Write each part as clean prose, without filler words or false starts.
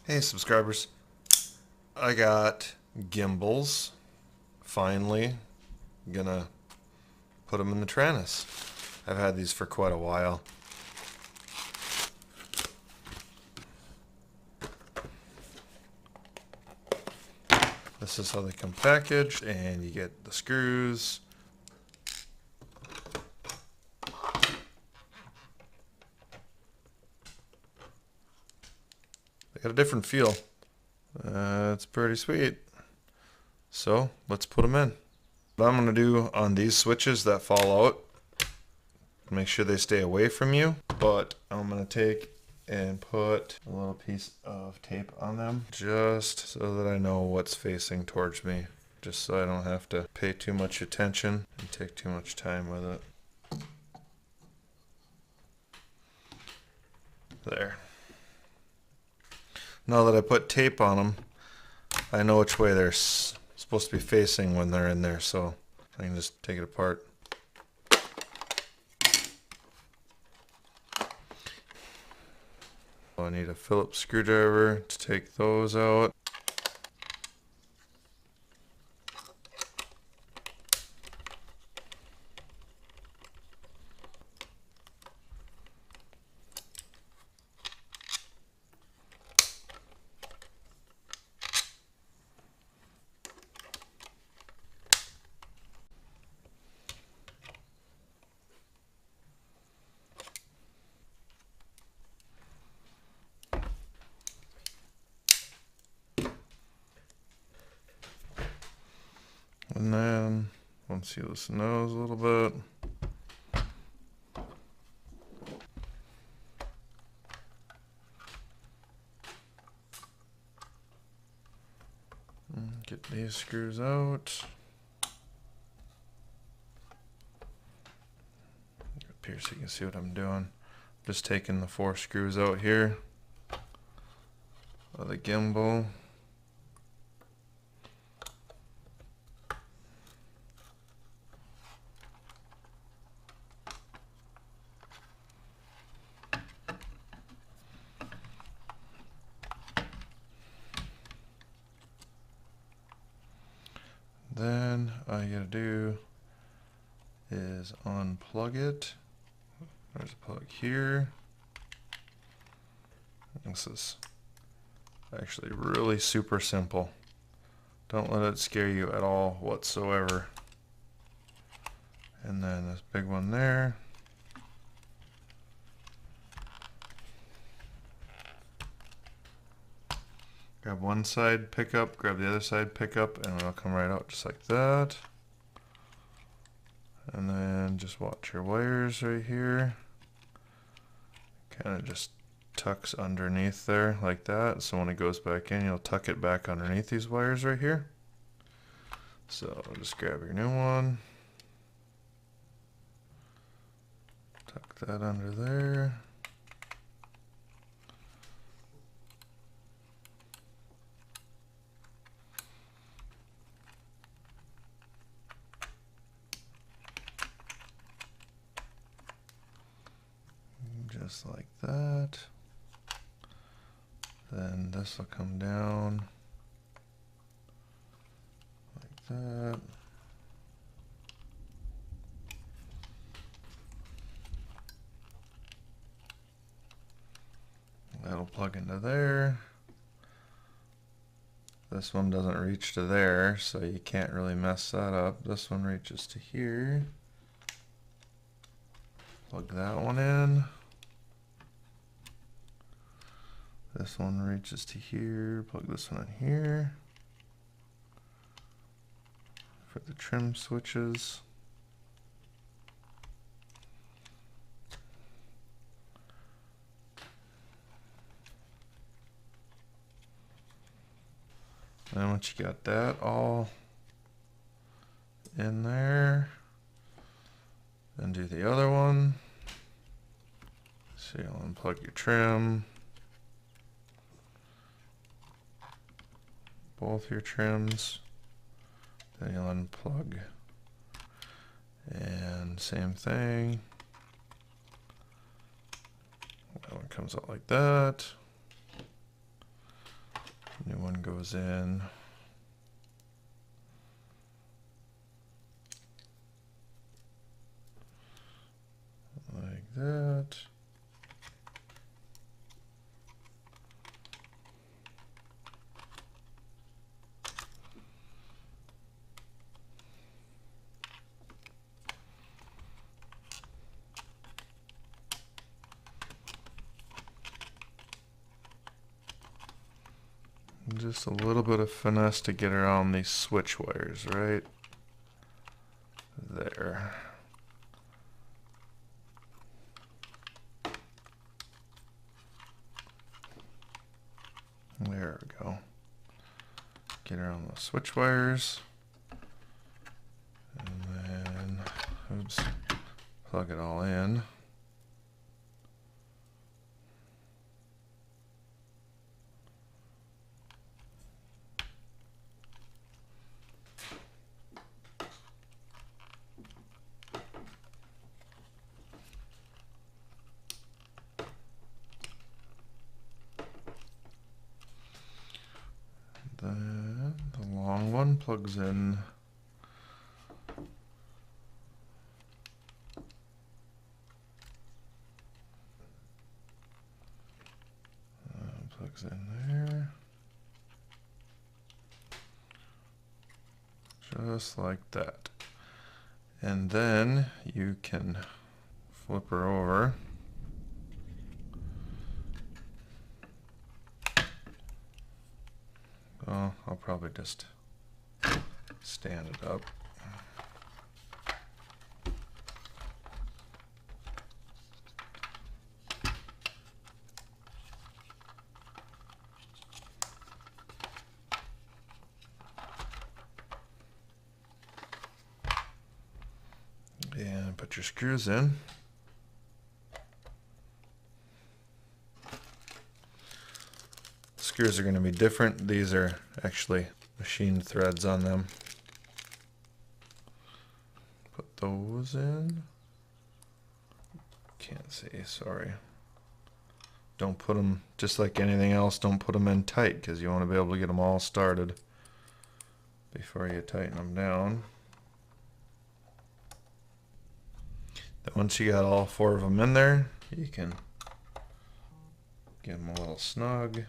Hey subscribers, I got gimbals. Finally, gonna put them in the Taranis. I've had these for quite a while. This is how they come packaged, and you get the screws. They got a different feel. It's pretty sweet. So let's put them in. What I'm gonna do on these switches that fall out, make sure they stay away from you, but I'm gonna take and put a little piece of tape on them just so that I know what's facing towards me, just so I don't have to pay too much attention and take too much time with it. There. Now that I put tape on them, I know which way they're supposed to be facing when they're in there, so I can just take it apart. I need a Phillips screwdriver to take those out. And then, once you loosen those a little bit, get these screws out. Up here so you can see what I'm doing. Just taking the 4 screws out here of the gimbal. Then all you gotta do is unplug it. There's a plug here. This is actually really super simple. Don't let it scare you at all whatsoever. And then this big one there. Grab one side, pick up, grab the other side, pick up, and it'll come right out just like that. And then just watch your wires right here. Kind of just tucks underneath there like that. So when it goes back in, you'll tuck it back underneath these wires right here. So just grab your new one. Tuck that under there. Just like that. Then this will come down like that. That'll plug into there. This one doesn't reach to there, so you can't really mess that up. This one reaches to here. Plug that one in. This one reaches to here. Plug this one in here. For the trim switches. And once you got that all in there, then do the other one. So you'll unplug your trim, both your trims, then you'll unplug, and same thing. That one comes out like that. New one goes in. Like that. Just a little bit of finesse to get around these switch wires right there. There we go. Get around the switch wires. And then, oops, plug it all in. Then the long one plugs in plugs in there, just like that. And then you can flip her over. Oh, I'll probably just stand it up. And put your screws in. Screws are going to be different. These are actually machined threads on them. Put those in. Can't see, sorry. Don't put them, just like anything else, don't put them in tight because you want to be able to get them all started before you tighten them down. Then once you got all 4 of them in there, you can get them a little snug.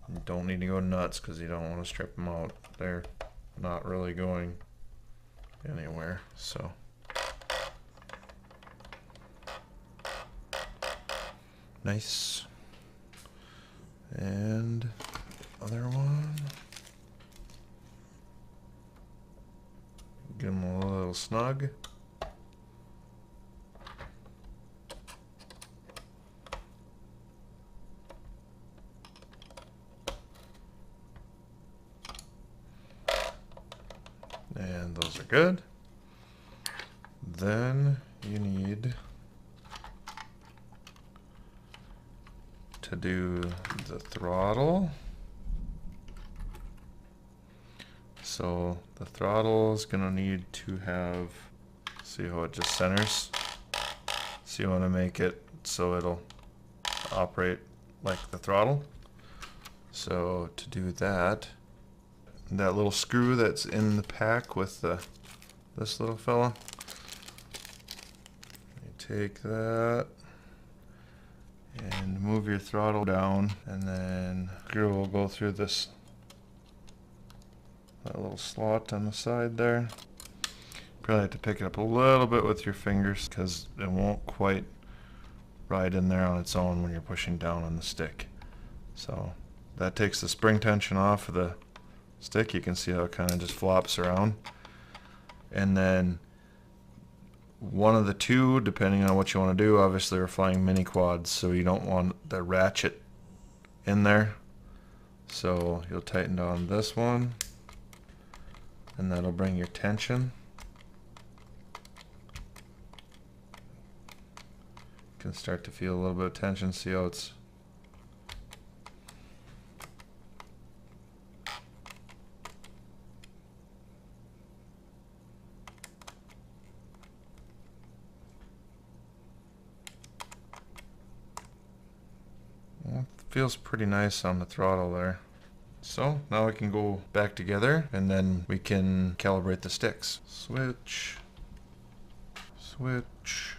You don't need to go nuts because you don't want to strip them out. They're not really going anywhere. So nice. And other one. Get them a little snug. And those are good. Then you need to do the throttle. So the throttle is going to need to have, see how it just centers? So you want to make it so it'll operate like the throttle. So to do that, that little screw that's in the pack with this little fella, you take that and move your throttle down, and then the screw will go through that little slot on the side there. Probably have to pick it up a little bit with your fingers because it won't quite ride in there on its own when you're pushing down on the stick. So that takes the spring tension off of the stick. You can see how it kind of just flops around. And then one of the two, depending on what you want to do, obviously we're flying mini quads, so you don't want the ratchet in there. So you'll tighten down this one, and that'll bring your tension. You can start to feel a little bit of tension. See how it's feels pretty nice on the throttle there. So now we can go back together and then we can calibrate the sticks. Switch, switch.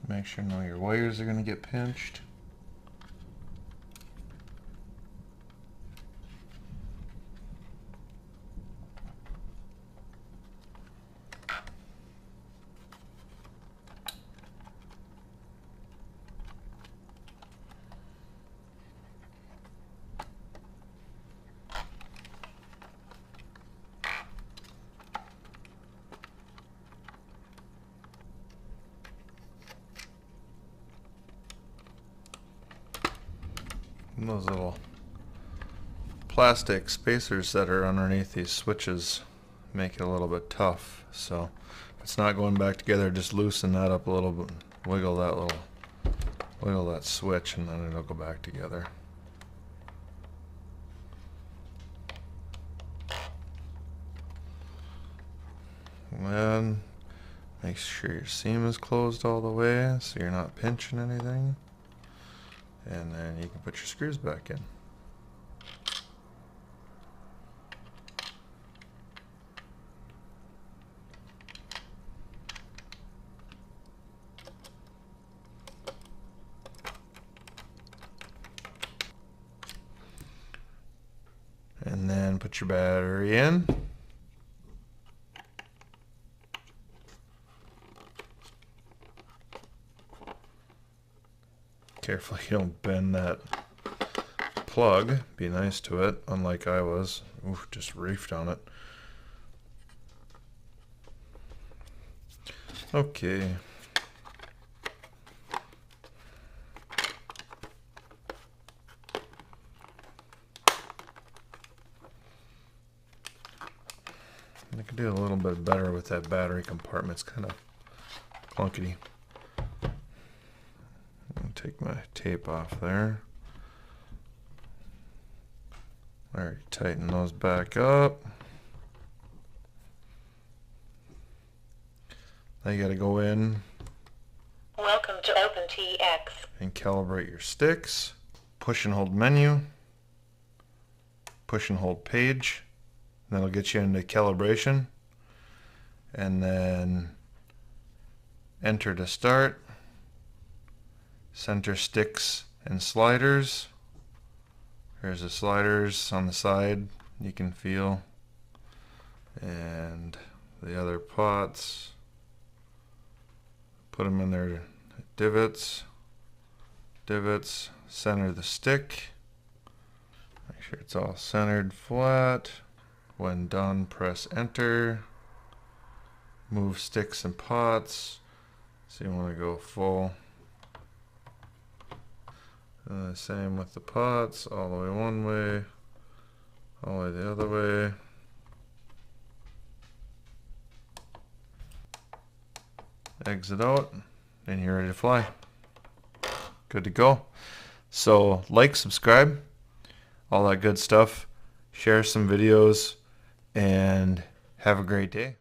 Make sure none of your wires are going to get pinched. And those little plastic spacers that are underneath these switches make it a little bit tough. So if it's not going back together, just loosen that up a little bit, wiggle that switch, and then it'll go back together. And then make sure your seam is closed all the way so you're not pinching anything. And then you can put your screws back in. And then put your battery in. Careful you don't bend that plug. Be nice to it, unlike I was. Oof, just reefed on it. Okay. I could do a little bit better with that battery compartment. It's kind of clunkety. Take my tape off there. Alright, tighten those back up. Now you got to go in. Welcome to OpenTX. And calibrate your sticks. Push and hold menu. Push and hold page. And that'll get you into calibration. And then enter to start. Center sticks and sliders. Here's the sliders on the side you can feel. And the other pots. Put them in their divots. Divots. Center the stick. Make sure it's all centered flat. When done, press enter. Move sticks and pots. So you want to go full. Same with the pots, all the way one way, all the way the other way. Exit out, and you're ready to fly. Good to go. So like, subscribe, all that good stuff. Share some videos, and have a great day.